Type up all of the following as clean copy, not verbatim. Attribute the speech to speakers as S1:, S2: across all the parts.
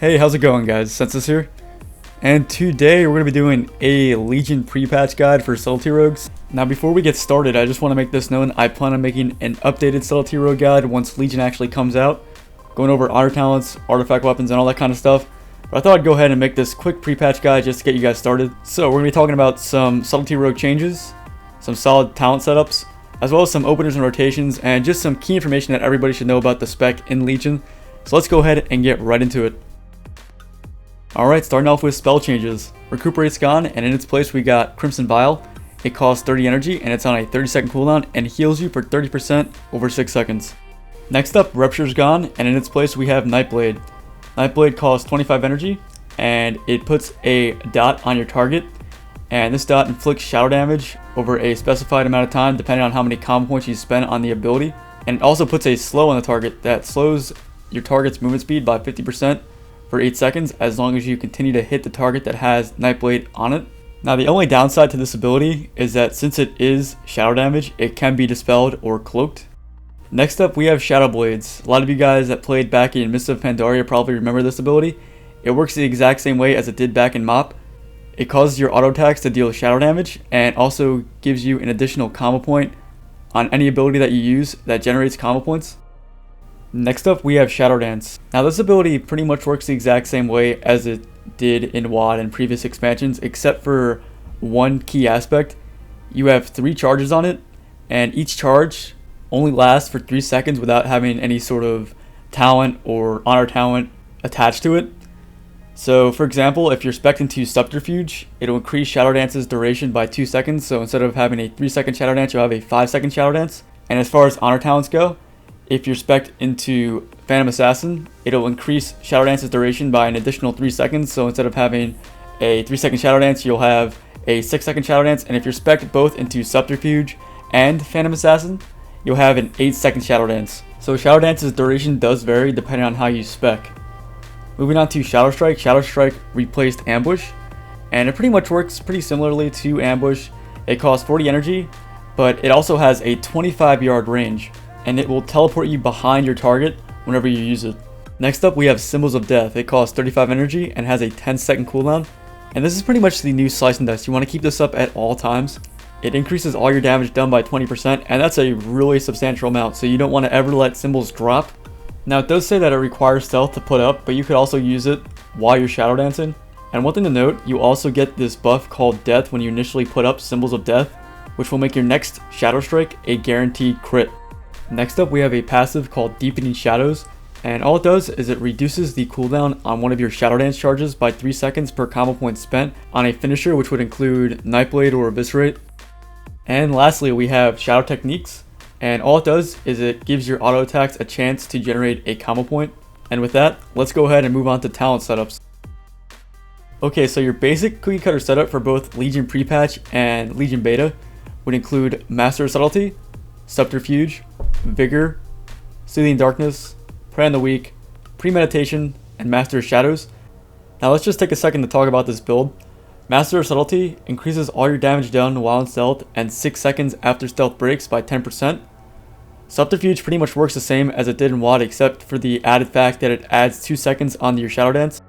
S1: Hey, how's it going, guys? Sensus here. And today we're going to be doing a Legion pre-patch guide for Subtlety rogues. Now before we get started, I just want to make this known. I plan on making an updated Subtlety rogue guide once Legion actually comes out, going over honor talents, artifact weapons, and all that kind of stuff. But I thought I'd go ahead and make this quick pre-patch guide just to get you guys started. So we're going to be talking about some Subtlety rogue changes, some solid talent setups, as well as some openers and rotations, and just some key information that everybody should know about the spec in Legion. So let's go ahead and get right into it. Alright, starting off with spell changes. Recuperate's gone, and in its place we got Crimson Vial. It costs 30 energy, and it's on a 30-second cooldown, and heals you for 30% over 6 seconds. Next up, Rupture's gone, and in its place we have Nightblade. Nightblade costs 25 energy, and it puts a dot on your target, and this dot inflicts shadow damage over a specified amount of time depending on how many combo points you spend on the ability. And it also puts a slow on the target that slows your target's movement speed by 50% for 8 seconds as long as you continue to hit the target that has Nightblade on it. Now the only downside to this ability is that since it is shadow damage, it can be dispelled or cloaked. Next up we have Shadow Blades. A lot of you guys that played back in Mists of Pandaria probably remember this ability. It works the exact same way as it did back in MoP. It causes your auto attacks to deal shadow damage and also gives you an additional combo point on any ability that you use that generates combo points. Next up we have Shadow Dance. Now this ability pretty much works the exact same way as it did in WoD and previous expansions, except for one key aspect. You have 3 charges on it, and each charge only lasts for 3 seconds without having any sort of talent or honor talent attached to it. So for example, if you're spec'd into Subterfuge, it'll increase Shadow Dance's duration by 2 seconds, so instead of having a 3-second Shadow Dance, you'll have a 5-second Shadow Dance. And as far as honor talents go, if you're spec'd into Phantom Assassin, it'll increase Shadow Dance's duration by an additional 3 seconds. So instead of having a 3-second Shadow Dance, you'll have a 6-second Shadow Dance. And if you're spec'd both into Subterfuge and Phantom Assassin, you'll have an 8-second Shadow Dance. So Shadow Dance's duration does vary depending on how you spec. Moving on to Shadow Strike. Shadow Strike replaced Ambush, and it pretty much works pretty similarly to Ambush. It costs 40 energy, but it also has a 25-yard range, and it will teleport you behind your target whenever you use it. Next up we have Symbols of Death. It costs 35 energy and has a 10-second cooldown, and this is pretty much the new Slice and Dice. You want to keep this up at all times. It increases all your damage done by 20%, and that's a really substantial amount, so you don't want to ever let symbols drop. Now it does say that it requires stealth to put up, but you could also use it while you're shadow dancing. And one thing to note, you also get this buff called Death when you initially put up Symbols of Death, which will make your next Shadow Strike a guaranteed crit. Next up we have a passive called Deepening Shadows, and all it does is it reduces the cooldown on one of your Shadow Dance charges by 3 seconds per combo point spent on a finisher, which would include Nightblade or Eviscerate. And lastly we have Shadow Techniques, and all it does is it gives your auto attacks a chance to generate a combo point. And with that, let's go ahead and move on to talent setups. Okay, so your basic cookie cutter setup for both Legion pre-patch and Legion beta would include Master of Subtlety, Subterfuge, Vigor, Soothing Darkness, Prey on the Weak, Premeditation, and Master of Shadows. Now let's just take a second to talk about this build. Master of Subtlety increases all your damage done while in stealth and 6 seconds after stealth breaks by 10%. Subterfuge pretty much works the same as it did in WoD, except for the added fact that it adds 2 seconds onto your Shadow Dance.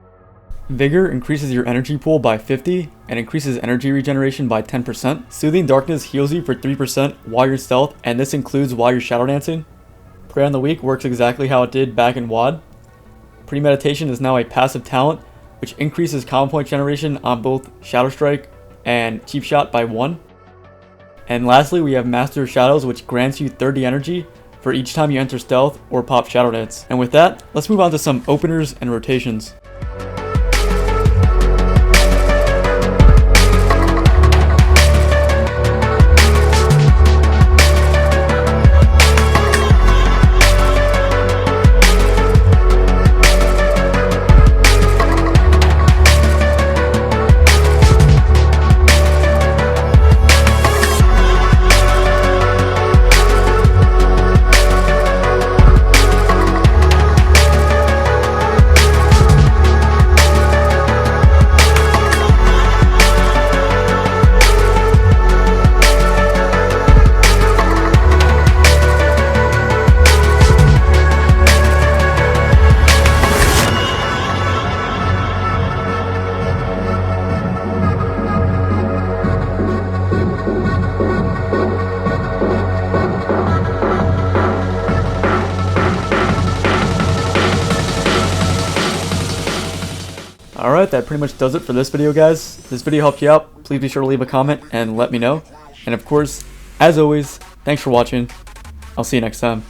S1: Vigor increases your energy pool by 50 and increases energy regeneration by 10%. Soothing Darkness heals you for 3% while you're in stealth, and this includes while you're shadow dancing. Prey on the Weak works exactly how it did back in WoD. Premeditation is now a passive talent, which increases combo point generation on both Shadow Strike and Cheap Shot by 1. And lastly we have Master of Shadows, which grants you 30 energy for each time you enter stealth or pop Shadow Dance. And with that, let's move on to some openers and rotations. Alright, that pretty much does it for this video, guys. If this video helped you out, please be sure to leave a comment and let me know. And of course, as always, thanks for watching. I'll see you next time.